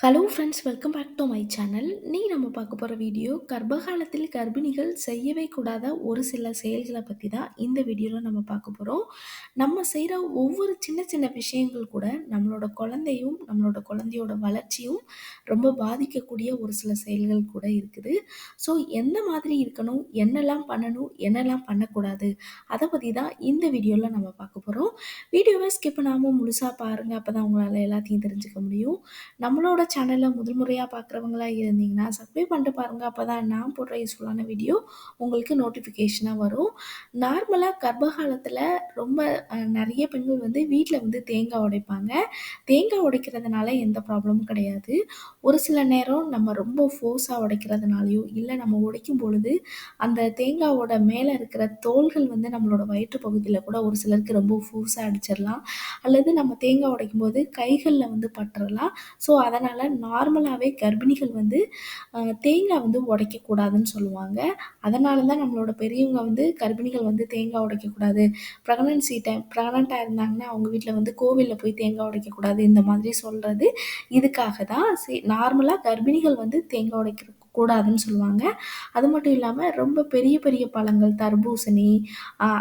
Hello friends, welcome back to my channel. இன்னைக்கு நம்ம பார்க்க போகிற வீடியோ கர்ப்பகாலத்தில் கர்ப்பிணிகள் செய்யவே கூடாத ஒரு சில செயல்களை பற்றி தான் இந்த வீடியோவில் நம்ம பார்க்க போகிறோம். நம்ம செய்கிற ஒவ்வொரு சின்ன சின்ன விஷயங்கள் கூட நம்மளோட குழந்தையும் நம்மளோட குழந்தையோட வளர்ச்சியும் ரொம்ப பாதிக்கக்கூடிய ஒரு சில செயல்கள் கூட இருக்குது. ஸோ எந்த மாதிரி இருக்கணும், என்னெல்லாம் பண்ணணும், என்னெல்லாம் பண்ணக்கூடாது, அதை பற்றி தான் இந்த வீடியோவில் நம்ம பார்க்க போகிறோம். வீடியோவை ஸ்கிப் பண்ணாமல் முழுசாக பாருங்கள், அப்போ தான் உங்களால் எல்லாத்தையும் தெரிஞ்சுக்க முடியும். நம்மளோட சேனலை முதல் முறையாக பார்க்குறவங்களா இருந்தீங்கன்னா சப்ஸ்கிரைப் பண்ணிட்டு பாருங்கள். அப்போ தான் நான் போடுற யூஸ்ஃபுல்லான வீடியோ உங்களுக்கு நோட்டிஃபிகேஷனாக வரும். நார்மலாக கர்ப்ப காலத்தில் ரொம்ப நிறைய பெண்கள் வந்து வீட்டில் வந்து தேங்காய் உடைப்பாங்க. தேங்காய் உடைக்கிறதுனால எந்த ப்ராப்ளமும் கிடையாது. ஒரு சில நேரம் நம்ம ரொம்ப ஃபோர்ஸாக உடைக்கிறதுனாலையோ இல்லை நம்ம உடைக்கும் பொழுது அந்த தேங்காவோட மேலே இருக்கிற தோல்கள் வந்து நம்மளோட வயிற்று பகுதியில் கூட ஒரு சிலருக்கு ரொம்ப ஃபோர்ஸாக அடிச்சிடலாம். அல்லது நம்ம தேங்காய் உடைக்கும்போது கைகளில் வந்து பட்டுறலாம். ஸோ அதனால் நார்மலாகவே கர்ப்பிணிகள் வந்து தேங்காய் வந்து உடைக்கக்கூடாதுன்னு சொல்லுவாங்க. அதனால தான் நம்மளோட பெரியவங்க வந்து கர்ப்பிணிகள் வந்து தேங்காய் உடைக்கக்கூடாது, ப்ரெக்னெண்ட்டாக இருந்தாங்கன்னா அவங்க வீட்டில் வந்து கோவிலில் போய் தேங்காய் உடைக்கக்கூடாது இந்த மாதிரி சொல்கிறது இதுக்காக தான். நார்மலாக கர்ப்பிணிகள் வந்து தேங்காய் உடைக்க கூடாதுன்னு சொல்லுவாங்க. அது மட்டும் இல்லாமல் ரொம்ப பெரிய பெரிய பழங்கள் தர்பூசணி,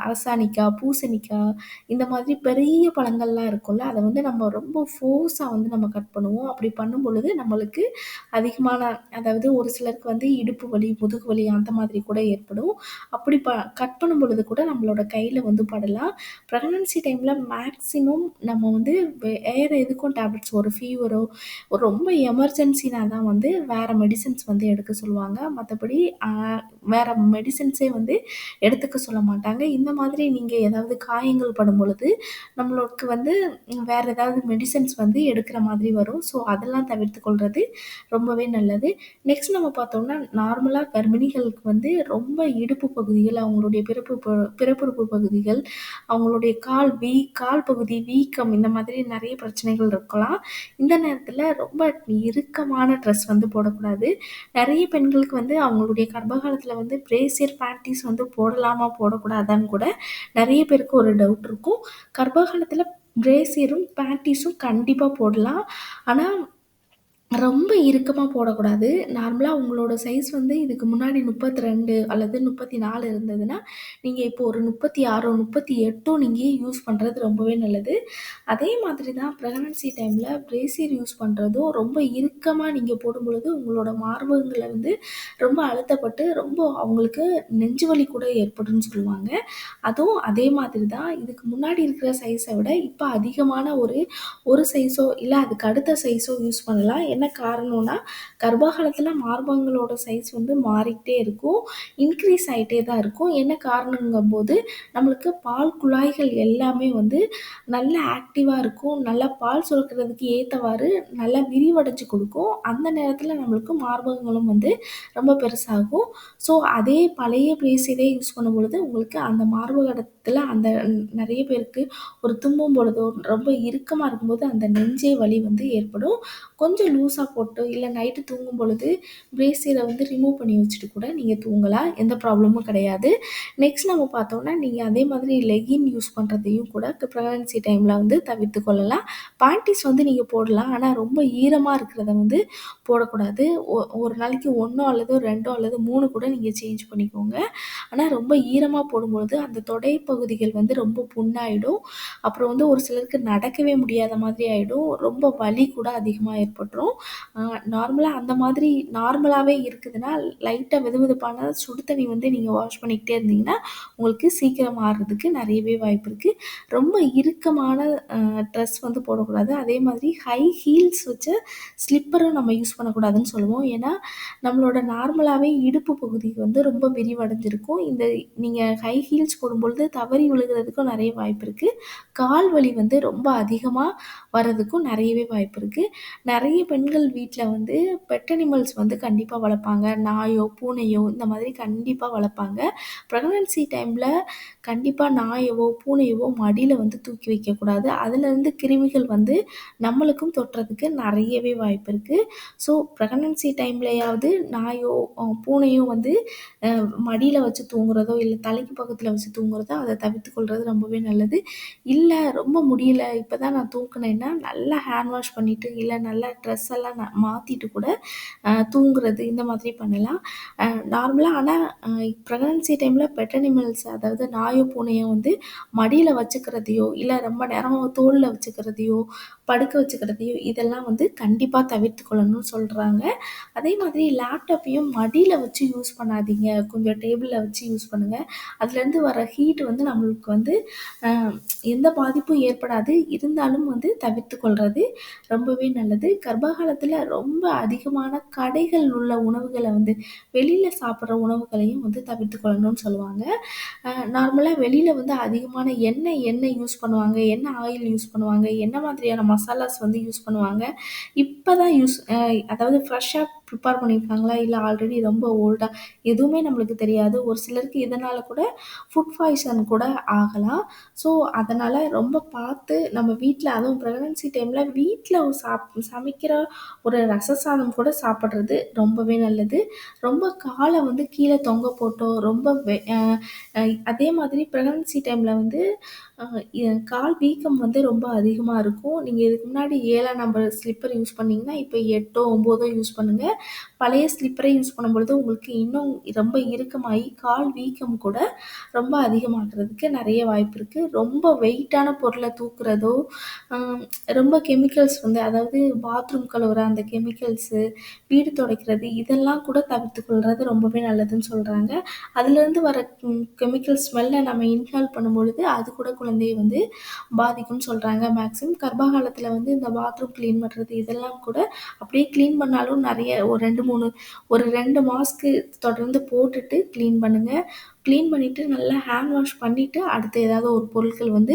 அரசாணிக்காய், பூசணிக்காய் இந்த மாதிரி பெரிய பழங்கள்லாம் இருக்கும்ல, அதை வந்து நம்ம ரொம்ப ஃபோர்ஸாக வந்து நம்ம கட் பண்ணுவோம். அப்படி பண்ணும் பொழுது நம்மளுக்கு அதிகமான, அதாவது ஒரு சிலருக்கு வந்து இடுப்பு வலி, முதுகு வலி அந்த மாதிரி கூட ஏற்படும். அப்படி கட் பண்ணும் பொழுது கூட நம்மளோட கையில வந்து படலாம். ப்ரெக்னன்சி டைமில் மேக்ஸிமம் நம்ம வந்து வேறு எதுக்கும் டேப்லெட்ஸ், ஒரு ஃபீவரோ ஒரு ரொம்ப எமர்ஜென்சினா தான் வந்து வேறு மெடிசின்ஸ் வந்து எடுக்க சொல்லுவாங்க. மற்றபடி வேறு மெடிசின்ஸே வந்து எடுத்துக்க சொல்ல மாட்டாங்க. இந்த மாதிரி நீங்கள் ஏதாவது காயங்கள் படும் பொழுது நம்மளுக்கு வந்து வேறு ஏதாவது மெடிசன்ஸ் வந்து எடுக்கிற மாதிரி வரும். ஸோ அதெல்லாம் தவிர்த்து கொள்வது ரொம்பவே நல்லது. நெக்ஸ்ட் நம்ம பார்த்தோம்னா நார்மலாக கர்ப்பிணிகளுக்கு வந்து ரொம்ப இடுப்பு பகுதிகள், அவங்களுடைய பிறப்புறுப்பு பகுதிகள், அவங்களுடைய கால் பகுதி வீக்கம் இந்த மாதிரி நிறைய பிரச்சனைகள் இருக்கலாம். இந்த நேரத்தில் ரொம்ப இறுக்கமான ட்ரெஸ் வந்து போடக்கூடாது. நிறைய பெண்களுக்கு வந்து அவங்களுடைய கர்ப்ப காலத்தில் வந்து பிரேசியர் பேண்டீஸ் வந்து போடலாமா போடக்கூடாதான்னு கூட நிறைய பேருக்கு ஒரு டவுட் இருக்கும். கர்ப்ப காலத்தில் பிரேசியரும் பேண்டீஸும் கண்டிப்பாக போடலாம். ஆனால் ரொம்ப இறுக்கமா போடக்கூடாது. நார்மலா உங்களோட சைஸ் வந்து இதுக்கு முன்னாடி 32 அல்லது 34 இருந்ததுன்னா, நீங்க இப்போ ஒரு 36ஓ, 38ஓ நீங்க யூஸ் பண்றது ரொம்பவே நல்லது. அதே மாதிரி தான் பிரெக்னன்சி டைம்ல பிரேசியர் யூஸ் பண்றதும் ரொம்ப இறுக்கமா நீங்க போடும்பொழுது, உங்களோட மார்பகங்கள்ல வந்து ரொம்ப அழுத்தப்பட்டு ரொம்ப அவங்களுக்கு நெஞ்சு வலி கூட ஏற்படும்னு சொல்லுவாங்க. அதுவும் அதே மாதிரி தான் இதுக்கு முன்னாடி இருக்கிற சைஸை விட இப்போ அதிகமான ஒரு சைஸோ இல்லை அதுக்கு அடுத்த சைஸோ யூஸ் பண்ணலாம். என்ன காரணம்னா கர்ப்பகாலத்தில் மார்பகங்களோட சைஸ் வந்து மாறிக்கிட்டே இருக்கும், இன்க்ரீஸ் ஆகிட்டே தான் இருக்கும். என்ன காரணங்கும்போது நம்மளுக்கு பால் குழாய்கள் எல்லாமே வந்து நல்லா ஆக்டிவாக இருக்கும், நல்லா பால் சுரக்கிறதுக்கு ஏற்றவாறு நல்லா விரிவடைச்சு கொடுக்கும். அந்த நேரத்தில் நம்மளுக்கு மார்பகங்களும் வந்து ரொம்ப பெருசாகும். ஸோ அதே பழைய பிரேசியரே யூஸ் பண்ணும் பொழுது உங்களுக்கு அந்த மார்பகத்தில் அந்த நிறைய பேருக்கு ஒரு தும்பும் பொழுதோ ரொம்ப இறுக்கமாக இருக்கும்போது அந்த நெஞ்சே வலி வந்து ஏற்படும். கொஞ்சம் லூஸாக போட்டு இல்லை நைட்டு தூங்கும் பொழுது பிரேசியரை வந்து ரிமூவ் பண்ணி வச்சுட்டு கூட நீங்கள் தூங்கலாம், எந்த ப்ராப்ளமும் கிடையாது. நெக்ஸ்ட் நம்ம பார்த்தோம்னா நீங்கள் அதே மாதிரி லெகின் யூஸ் பண்ணுறதையும் கூட ப்ரெக்னன்சி டைமில் வந்து தவிர்த்து கொள்ளலாம். பேண்டீஸ் வந்து நீங்கள் போடலாம், ஆனால் ரொம்ப ஈரமாக இருக்கிறத வந்து போடக்கூடாது. ஒரு நாளைக்கு 1 அல்லது 2 அல்லது 3 கூட நீங்கள் சேஞ்ச் பண்ணிக்கோங்க. ஆனால் ரொம்ப ஈரமாக போடும்பொழுது அந்த தொடை பகுதிகள் வந்து ரொம்ப புண்ணாயிடும். அப்புறம் வந்து ஒரு சிலருக்கு நடக்கவே முடியாத மாதிரி ஆயிடும். ரொம்ப வலி கூட அதிகமா ஏற்பட்டுரும். நார்மலா அந்த மாதிரி நார்மலாவே இருக்குதுன்னா, லைட்டா வெதுவெதுப்பான சுடு தண்ணி வந்து நீங்க வாஷ் பண்ணிக்கிட்டே இருந்தீங்கன்னா, உங்களுக்கு சீக்கிரம் ஆறுறதுக்கு நெறையவே வாய்ப்பு இருக்கு. ரொம்ப இறுக்கமான ட்ரெஸ் வந்து போடக்கூடாது. அதே மாதிரி ஹை ஹீல்ஸ் வச்ச ஸ்லிப்பரும் நம்ம யூஸ் பண்ணக்கூடாதுன்னு சொல்லுவோம். ஏன்னா, நம்மளோட நார்மலாவே இடுப்பு பகுதி வந்து ரொம்ப விரிவடைஞ்சிருக்கும். நீங்க ஹை ஹீல்ஸ் போடும்பொழுது தவறி விழுகிறதுக்கும் நெறைய வாய்ப்பு இருக்கு. கால் வலி வந்து ரொம்ப அதிகமா வர்றதுக்கும் நெறையவே வாய்ப்பு இருக்கு. நெறைய பெண்கள் வீட்ல வந்து பெட் அனிமல்ஸ் வந்து கண்டிப்பா வளர்ப்பாங்க. நாயோ, பூனையோ இந்த மாதிரி கண்டிப்பா வளர்ப்பாங்க. பிரெக்னன்சி டைம்ல கண்டிப்பா நாயவோ, பூனையவோ மடியில வந்து தூக்கி வைக்கக்கூடாது. அதுலேருந்து கிருமிகள் வந்து நம்மளுக்கும் தொட்றதுக்கு நெறையவே வாய்ப்பு இருக்கு. ஸோ பிரெக்னன்சி டைம்லயாவது நாயோ, பூனையோ வந்து மடியில வச்சு தூங்குறதோ, இல்ல தலைக்கு பக்கத்துல வச்சு தூங்குறதோ அத தவிர்த்துக் கொள்றது ரொம்பவே நல்லது. இல்ல ரொம்ப முடியல, இப்பதான் நான் தூக்குனேன்னா, நல்லா ஹேண்ட் வாஷ் பண்ணிட்டு, இல்ல நல்லா ட்ரெஸ்ஸ ட்ரெஸ் எல்லாம் மாத்திட்டு கூட தூங்குறது இந்த மாதிரி பண்ணலாம். நார்மலா ஆனா ப்ரெக்னன்சி டைம்ல பெட் அனிமல்ஸ் அதாவது நாயோ, பூனையோ வந்து மடியில வச்சுக்கிறதையோ, இல்ல ரொம்ப நேரம் தோள்ல வச்சுக்கிறதையோ, படுக்க வச்சுக்கிறதையோ இதெல்லாம் வந்து கண்டிப்பா தவிர்த்துக் கொள்ளணும்னு சொல்றாங்க. அதே மாதிரி லேப்டாப்பையும் மடியில வச்சு யூஸ் பண்ணாதீங்க. கொஞ்சம் டேபிள்ல வச்சு யூஸ் பண்ணுங்க. அதுலேருந்து வர ஹீட் வந்து நம்மளுக்கு வந்து அ எந்த பாதிப்பும் ஏற்படாது. இருந்தாலும் வந்து தவிர்த்துக் கொள்றது ரொம்பவே நல்லது. கர்ப்ப காலத்தில ரொம்ப அதிகமான கடைகள் உள்ள உணவுகள வந்து வெளியில சாப்பிடுற உணவுகளையும் வந்து தவிர்த்துக் கொள்ளணும்னு சொல்லுவாங்க. நார்மலா வெளியில வந்து அதிகமான எண்ணெய் யூஸ் பண்ணுவாங்க. என்ன ஆயில் யூஸ் பண்ணுவாங்க. என்ன மாதிரியான மசாலாஸ் வந்து யூஸ் பண்ணுவாங்க. இப்ப தான் அதாவது ஃப்ரெஷ்ஷா ப்ரிப்பேர் பண்ணியிருக்காங்களா, இல்ல ஆல்ரெடி ரொம்ப ஓல்டா எதுவுமே நம்மளுக்கு தெரியாது. ஒரு சிலருக்கு இதனால கூட ஃபுட் பாய்சன் கூட ஆகலாம். ஸோ, அதனால ரொம்ப பார்த்து நம்ம வீட்ல அதுவும் பிரெக்னன்சி டைம்ல வீட்ல சமைக்கிற ஒரு ரச சாதம் கூட சாப்பிடுறது ரொம்பவே நல்லது. ரொம்ப கால வந்து கீழ தொங்க போட்டோ, ரொம்ப வெ அ அ அதே மாதிரி பிரெக்னன்சி டைம்ல வந்து அ கால் வீக்கம் வந்து ரொம்ப அதிகமா இருக்கும். நீங்க இதுக்கு முன்னாடி 7ஆம் நம்பர் ஸ்லிப்பர் யூஸ் பண்ணீங்கன்னா, இப்ப 8ஓ, 9ஓ யூஸ் பண்ணுங்க. பழைய ஸ்லிப்பரே யூஸ் பண்ணும்பொழுது உங்களுக்கு இன்னும் ரொம்ப இறுக்கமாயி, கால் வீக்கம் கூட ரொம்ப அதிகமாகுறதுக்கு நெறைய வாய்ப்பு இருக்கு. ரொம்ப வெயிட்டான பொருள தூக்குறதோ, அ ரொம்ப கெமிக்கல்ஸ் வந்து அதாவது பாத்ரூம் கழுவுற அந்த கெமிக்கல்ஸு, வீடு துடைக்கிறது இதெல்லாம் கூட தவிர்த்துக் கொள்றது ரொம்பவே நல்லதுன்னு சொல்றாங்க. அதுலேருந்து வர கெமிக்கல் ஸ்மெல்ல நம்ம இன்ஹேல் பண்ணும்பொழுது, அது கூட குழந்தைய வந்து பாதிக்கும்னு சொல்றாங்க. மேக்ஸிமம் கர்ப்ப காலத்தில வந்து இந்த பாத்ரூம் கிளீன் பண்றது இதெல்லாம் கூட அப்படியே கிளீன் பண்ணாலும் நெறைய ஒரு 2, 3 ஒரு 2 மாஸ்க்கு தொடர்ந்து போட்டுட்டு கிளீன் பண்ணுங்க. கிளீன் பண்ணிட்டு நல்லா ஹேண்ட் வாஷ் பண்ணிட்டு, அடுத்து ஏதாவது ஒரு பொருட்கள் வந்து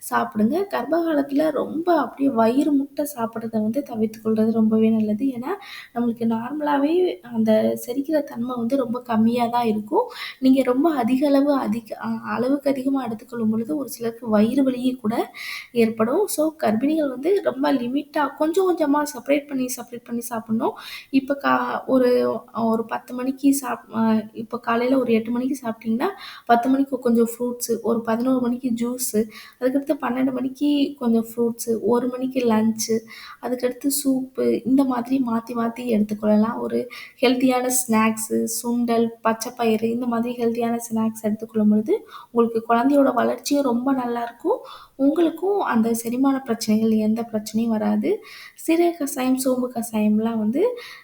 சாப்பிடுங்க. கர்ப்ப காலத்தில ரொம்ப அப்படியே வயிறு முட்ட சாப்பிடுறத வந்து தவிர்த்துக் கொள்றது ரொம்பவே நல்லது. ஏன்னா, நம்மளுக்கு நார்மலாவே அந்த செரிக்கிற தன்மை வந்து ரொம்ப கம்மியா தான் இருக்கும். நீங்க ரொம்ப அதிக அளவு அளவுக்கு அதிகமா எடுத்துக்கொள்ளும் பொழுது, ஒரு சிலருக்கு வயிறு வலியே கூட ஏற்படும். ஸோ, கர்ப்பிணிகள் வந்து ரொம்ப லிமிட்டா கொஞ்சம் கொஞ்சமா செப்பரேட் பண்ணி சாப்பிடணும். இப்ப ஒரு ஒரு 10 மணிக்கு இப்ப காலையில ஒரு 8 மணிக்கு சாப்பிட்டீங்கன்னா, 10 மணிக்கு கொஞ்சம் ஃப்ரூட்ஸு, ஒரு 11 மணிக்கு ஜூஸு, அதுக்கடுத்து 12 மணிக்கு கொஞ்சம் ஃப்ரூட்ஸு, 1 மணிக்கு லஞ்ச்சு, அதுக்கடுத்து சூப்பு, இந்த மாதிரி மாத்தி மாத்தி எடுத்துக்கொள்ளலாம். ஒரு ஹெல்த்தியான ஸ்நாக்ஸு, சுண்டல், பச்சை பயிறு இந்த மாதிரி ஹெல்த்தியான ஸ்நாக்ஸ் எடுத்துக்கொள்ளும் பொழுது, உங்களுக்கு குழந்தையோட வளர்ச்சியும் ரொம்ப நல்லாருக்கும். உங்களுக்கும் அந்த செரிமான பிரச்சனைகள் எந்த பிரச்சனையும் வராது. சீரக கசாயம், சோம்பு கசாயம்லாம் வந்து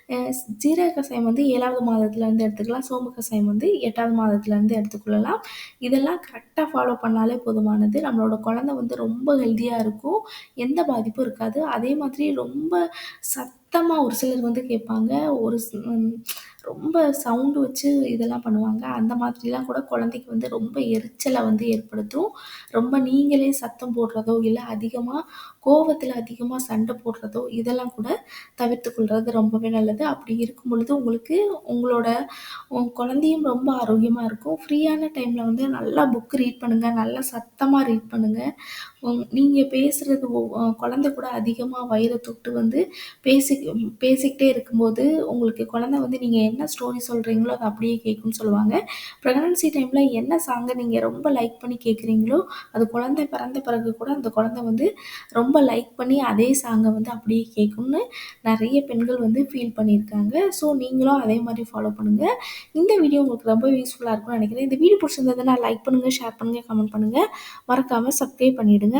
அ ஜீரக கசாயம் வந்து 7வது மாதத்துலருந்து எடுத்துக்கலாம். சோம்பு கசாயம் வந்து 8வது மாதத்துலருந்து எடுத்துக்கொள்ளலாம். இதெல்லாம் கரெக்ட்டா ஃபாலோ பண்ணாலே போதுமானது. நம்மளோட குழந்தை வந்து ரொம்ப ஹெல்த்தியா இருக்கும். எந்த பாதிப்பும் இருக்காது. அதே மாதிரி ரொம்ப சத்தமா ஒரு சிலர் வந்து கேட்பாங்க. ஒரு ஸ் ம் ரொம்ப சவுண்ட் வச்சு இதெல்லாம் பண்ணுவாங்க. அந்த மாதிரிலாம் கூட குழந்தைக்கு வந்து ரொம்ப எரிச்சல வந்து ஏற்படுத்தும். ரொம்ப நீங்களே சத்தம் போடுறதோ, இல்ல கோவத்துல அதிகமா சண்டை போடுறதோ, இதெல்லாம் கூட தவிர்த்துக் கொள்றது ரொம்பவே நல்லது. அப்படி இருக்கும் பொழுது உங்களுக்கு உங்களோட குழந்தையும் ரொம்ப ஆரோக்கியமா இருக்கும். ஃப்ரீயான டைம்ல வந்து நல்லா புக் ரீட் பண்ணுங்க. நல்லா சத்தமா ரீட் பண்ணுங்க. நீங்க பேசுறது குழந்தை கூட அதிகமா வயிற தொட்டு வந்து பேசி பேசிக்கிட்டே இருக்கும்போது, உங்களுக்கு குழந்தை வந்து நீங்க என்ன ஸ்டோரி சொல்றீங்களோ, அத அப்படியே கேட்கும்னு சொல்லுவாங்க. பிரெக்னன்சி டைம்ல என்ன சாங்க நீங்க ரொம்ப லைக் பண்ணி கேட்குறீங்களோ, அது குழந்தை பிறந்த பிறகு கூட அந்த குழந்தை வந்து ரொம்ப லைக் பண்ணி அதே சாங்க வந்து அப்படியே கேட்கும்னு நெறைய பெண்கள் வந்து ஃபீல் பண்ணியிருக்காங்க. ஸோ நீங்களும் அதே மாரி ஃபாலோ பண்ணுங்க. இந்த வீடியோ உங்களுக்கு ரொம்ப யூஸ்ஃபுல்லா இருக்கும்னு நெனைக்கிறேன். இந்த வீடியோ புடிச்சிருந்ததுன்னா லைக் பண்ணுங்க, ஷேர் பண்ணுங்க, கமெண்ட் பண்ணுங்க. மறக்காம சப்ஸ்கிரைப் பண்ணிடுங்க.